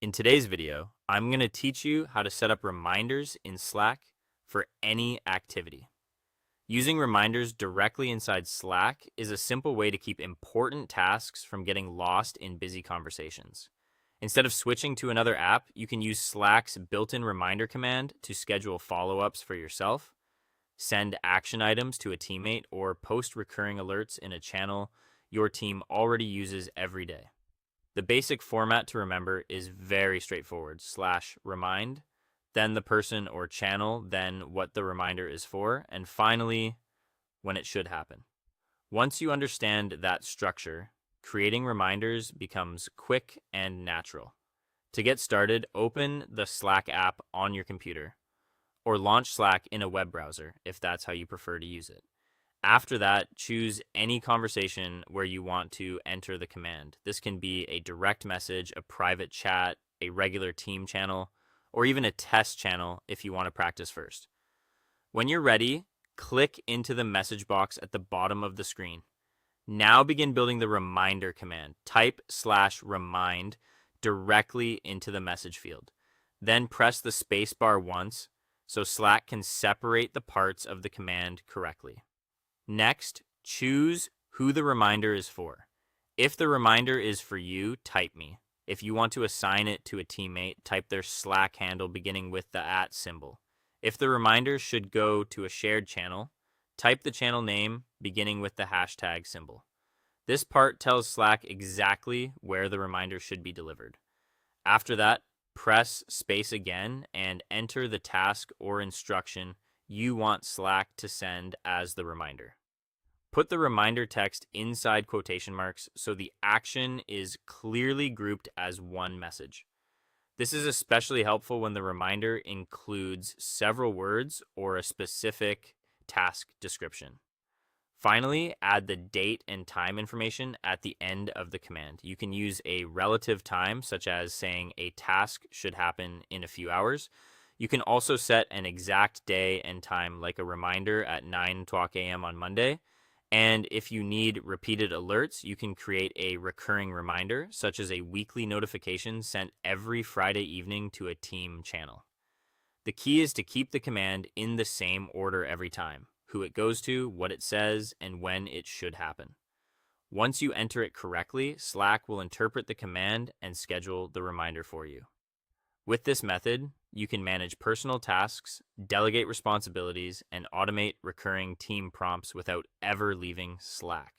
In today's video, I'm going to teach you how to set up reminders in Slack for any activity. Using reminders directly inside Slack is a simple way to keep important tasks from getting lost in busy conversations. Instead of switching to another app, you can use Slack's built-in reminder command to schedule follow-ups for yourself, send action items to a teammate, or post recurring alerts in a channel your team already uses every day. The basic format to remember is very straightforward. /remind, then the person or channel, then what the reminder is for, and finally, when it should happen. Once you understand that structure, creating reminders becomes quick and natural. To get started, open the Slack app on your computer, or launch Slack in a web browser if that's how you prefer to use it. After that, choose any conversation where you want to enter the command. This can be a direct message, a private chat, a regular team channel, or even a test channel if you want to practice first. When you're ready, click into the message box at the bottom of the screen. Now begin building the reminder command. Type /remind directly into the message field. Then press the spacebar once so Slack can separate the parts of the command correctly. Next, choose who the reminder is for. If the reminder is for you, type me. If you want to assign it to a teammate, type their Slack handle beginning with the @ symbol. If the reminder should go to a shared channel, type the channel name beginning with the hashtag symbol. This part tells Slack exactly where the reminder should be delivered. After that, press space again and enter the task or instruction you want Slack to send as the reminder. Put the reminder text inside quotation marks so the action is clearly grouped as one message. This is especially helpful when the reminder includes several words or a specific task description. Finally, add the date and time information at the end of the command. You can use a relative time, such as saying a task should happen in a few hours. You can also set an exact day and time, like a reminder at 9:00 a.m. on Monday. And if you need repeated alerts, you can create a recurring reminder, such as a weekly notification sent every Friday evening to a team channel. The key is to keep the command in the same order every time: who it goes to, what it says, and when it should happen. Once you enter it correctly, Slack will interpret the command and schedule the reminder for you. With this method, you can manage personal tasks, delegate responsibilities, and automate recurring team prompts without ever leaving Slack.